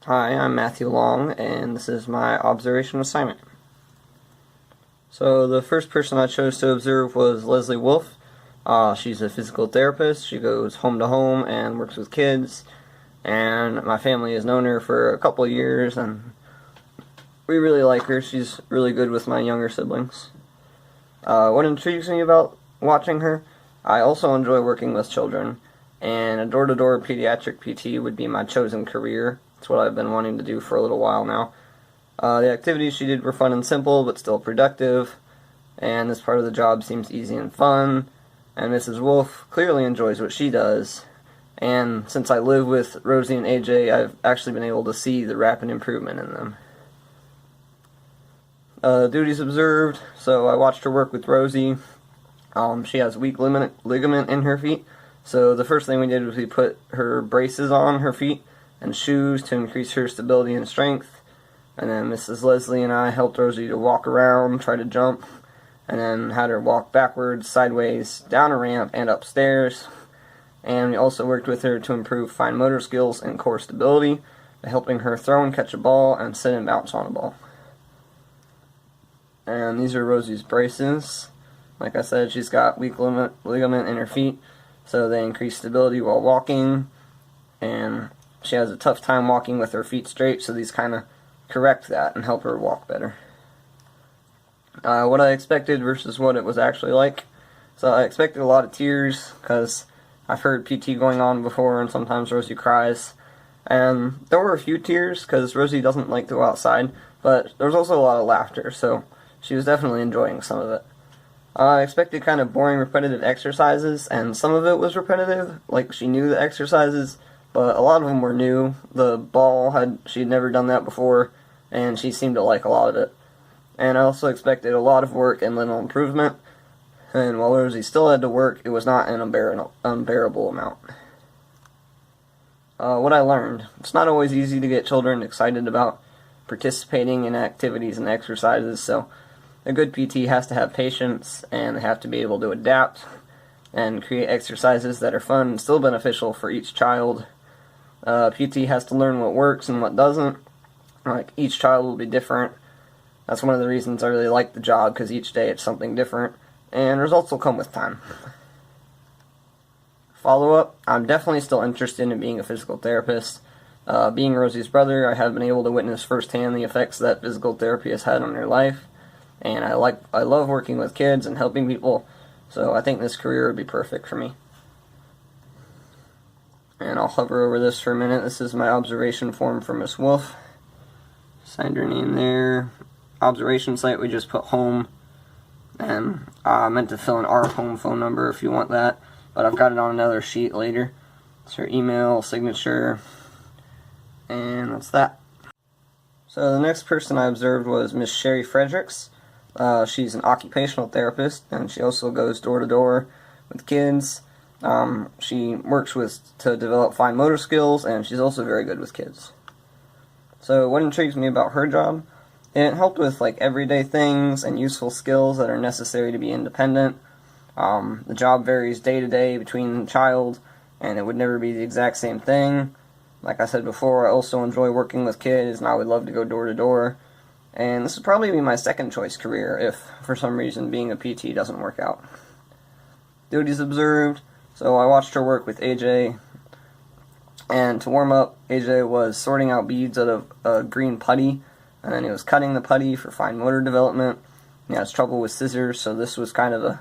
Hi, I'm Matthew Long, and this is my observation assignment. So the first person I chose to observe was Leslie Wolf. She's a physical therapist. She goes home to home and works with kids, and my family has known her for a couple of years, and we really like her. She's really good with my younger siblings. What intrigues me about watching her? I also enjoy working with children, and a door-to-door pediatric PT would be my chosen career. It's what I've been wanting to do for a little while now. The activities she did were fun and simple, but still productive, and this part of the job seems easy and fun, and Mrs. Wolf clearly enjoys what she does, and since I live with Rosie and AJ, I've actually been able to see the rapid improvement in them. Duties observed, so I watched her work with Rosie. She has weak ligament in her feet, so the first thing we did was we put her braces on her feet and shoes to increase her stability and strength. And then Mrs. Leslie and I helped Rosie to walk around, try to jump, and then had her walk backwards, sideways, down a ramp, and upstairs. And we also worked with her to improve fine motor skills and core stability by helping her throw and catch a ball and sit and bounce on a ball. And these are Rosie's braces. Like I said, she's got weak ligament in her feet, so they increase stability while walking, and she has a tough time walking with her feet straight, so these kind of correct that and help her walk better. What I expected versus what it was actually like. So I expected a lot of tears, because I've heard PT going on before, and sometimes Rosie cries. And there were a few tears, because Rosie doesn't like to go outside, but there was also a lot of laughter, so she was definitely enjoying some of it. I expected kind of boring, repetitive exercises, and some of it was repetitive, like she knew the exercises, but a lot of them were new. The ball, she had never done that before, and she seemed to like a lot of it. And I also expected a lot of work and little improvement, and while Rosie still had to work, it was not an unbearable amount. What I learned: it's not always easy to get children excited about participating in activities and exercises, so a good PT has to have patience, and they have to be able to adapt and create exercises that are fun and still beneficial for each child. PT has to learn what works and what doesn't. Like, each child will be different. That's one of the reasons I really like the job, because each day it's something different, and results will come with time. Follow-up: I'm definitely still interested in being a physical therapist. Being Rosie's brother, I have been able to witness firsthand the effects that physical therapy has had on her life, and I love working with kids and helping people, so I think this career would be perfect for me. And I'll hover over this for a minute. This is my observation form for Miss Wolf. Signed her name there. Observation site, we just put home, and I meant to fill in our home phone number if you want that, but I've got it on another sheet later. It's her email, signature, and that's that. So the next person I observed was Miss Sherry Fredericks. She's an occupational therapist, and she also goes door to door with kids. She works to develop fine motor skills, and she's also very good with kids. So what intrigues me about her job? It helped with like everyday things and useful skills that are necessary to be independent. The job varies day to day between the child, and it would never be the exact same thing. Like I said before, I also enjoy working with kids, and I would love to go door to door. And this would probably be my second choice career if, for some reason, being a PT doesn't work out. Duties observed. So I watched her work with AJ, and to warm up, AJ was sorting out beads out of a green putty, and then he was cutting the putty for fine motor development. He has trouble with scissors, so this was kind of a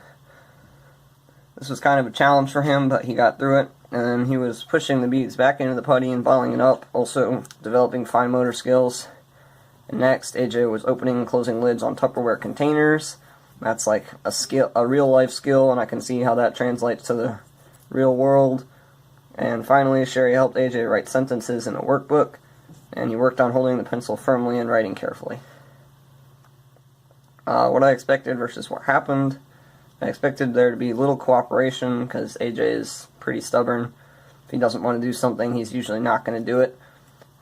challenge for him, but he got through it. And then he was pushing the beads back into the putty and balling it up, also developing fine motor skills. And next, AJ was opening and closing lids on Tupperware containers. That's like a real life skill, and I can see how that translates to the real world. And finally, Sherry helped AJ write sentences in a workbook, and he worked on holding the pencil firmly and writing carefully. What I expected versus what happened: I expected there to be little cooperation, because AJ is pretty stubborn. If he doesn't want to do something, he's usually not going to do it.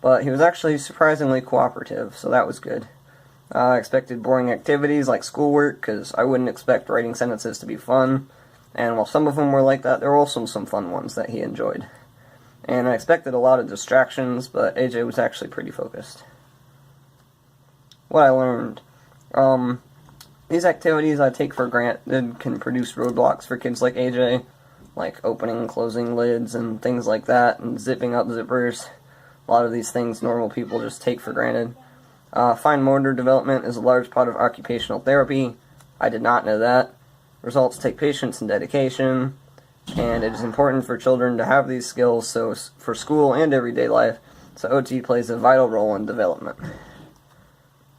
But he was actually surprisingly cooperative, so that was good. I expected boring activities like schoolwork, because I wouldn't expect writing sentences to be fun. And while some of them were like that, there were also some fun ones that he enjoyed. and I expected a lot of distractions, but AJ was actually pretty focused. What I learned. These activities I take for granted can produce roadblocks for kids like AJ, like opening and closing lids and things like that, and zipping up zippers. A lot of these things normal people just take for granted. Fine motor development is a large part of occupational therapy. I did not know that. Results take patience and dedication, and it is important for children to have these skills so for school and everyday life, so OT plays a vital role in development.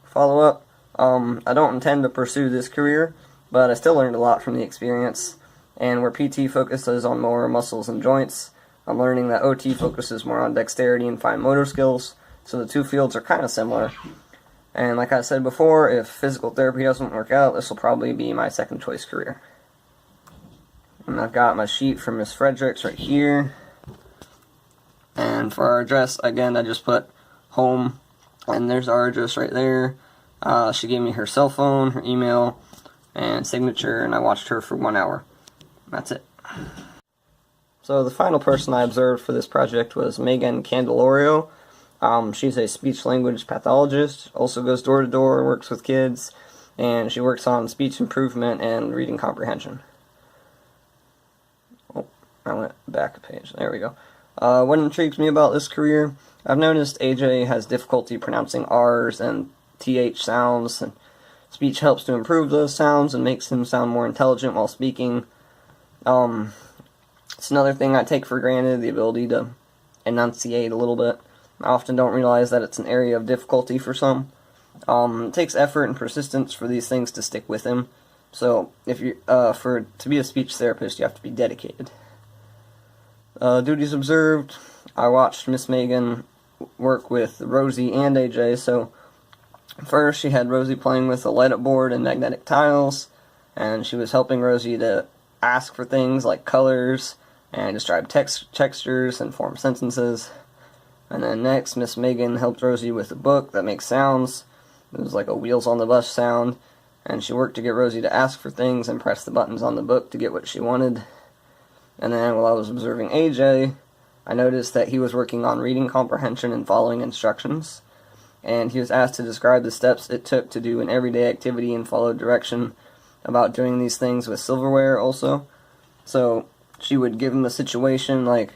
Follow up. I don't intend to pursue this career, but I still learned a lot from the experience, and where PT focuses on more muscles and joints, I'm learning that OT focuses more on dexterity and fine motor skills, so the two fields are kind of similar. And like I said before, if physical therapy doesn't work out, this will probably be my second choice career. And I've got my sheet from Miss Frederick's right here. And for our address, again, I just put home, and there's our address right there. She gave me her cell phone, her email, and signature, and I watched her for 1 hour. That's it. So the final person I observed for this project was Kendall Oreo. She's a speech-language pathologist, also goes door to door, works with kids, and she works on speech improvement and reading comprehension. Oh, I went back a page. There we go. What intrigues me about this career, I've noticed AJ has difficulty pronouncing R's and TH sounds, and speech helps to improve those sounds and makes him sound more intelligent while speaking. It's another thing I take for granted, the ability to enunciate a little bit. I often don't realize that it's an area of difficulty for some. It takes effort and persistence for these things to stick with him. So, if you to be a speech therapist, you have to be dedicated. Duties observed. I watched Miss Megan work with Rosie and AJ. So, first she had Rosie playing with a light-up board and magnetic tiles, and she was helping Rosie to ask for things like colors and describe textures and form sentences. And then next, Miss Megan helped Rosie with a book that makes sounds. It was like a wheels on the bus sound. And she worked to get Rosie to ask for things and press the buttons on the book to get what she wanted. And then while I was observing AJ, I noticed that he was working on reading comprehension and following instructions. And he was asked to describe the steps it took to do an everyday activity and follow direction about doing these things with silverware also. So she would give him a situation like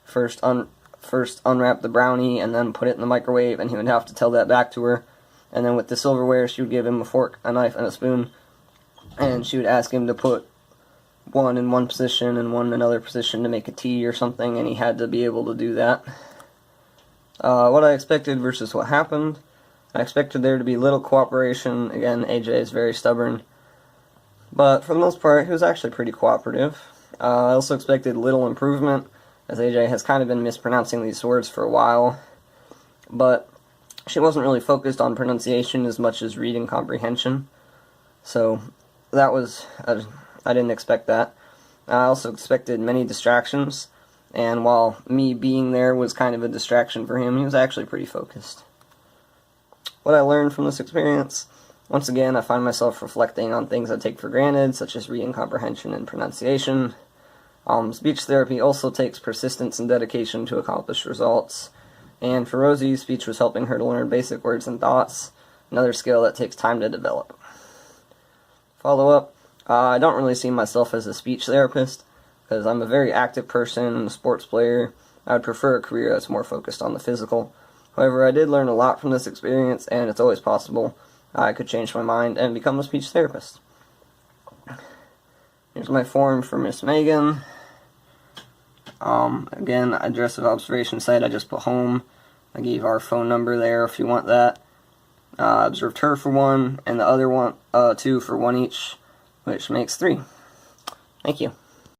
first unwrap the brownie and then put it in the microwave, and he would have to tell that back to her. And then with the silverware, she would give him a fork, a knife, and a spoon, and she would ask him to put one in one position and one in another position to make a tea or something, and he had to be able to do that. What I expected versus what happened. I expected there to be little cooperation. Again, AJ is very stubborn, but for the most part, he was actually pretty cooperative. I also expected little improvement, as AJ has kind of been mispronouncing these words for a while, but she wasn't really focused on pronunciation as much as reading comprehension, so that was, I didn't expect that. I also expected many distractions, and while me being there was kind of a distraction for him, he was actually pretty focused. What I learned from this experience, once again, I find myself reflecting on things I take for granted, such as reading comprehension and pronunciation. Speech therapy also takes persistence and dedication to accomplish results. And for Rosie, speech was helping her to learn basic words and thoughts, another skill that takes time to develop. Follow up, I don't really see myself as a speech therapist, because I'm a very active person and a sports player. I would prefer a career that's more focused on the physical. However, I did learn a lot from this experience, and it's always possible I could change my mind and become a speech therapist. Here's my form for Miss Megan. Again, address of observation site, I just put home. I gave our phone number there if you want that. Observed her for 1, and the other one, 2 for 1 each, which makes 3. Thank you.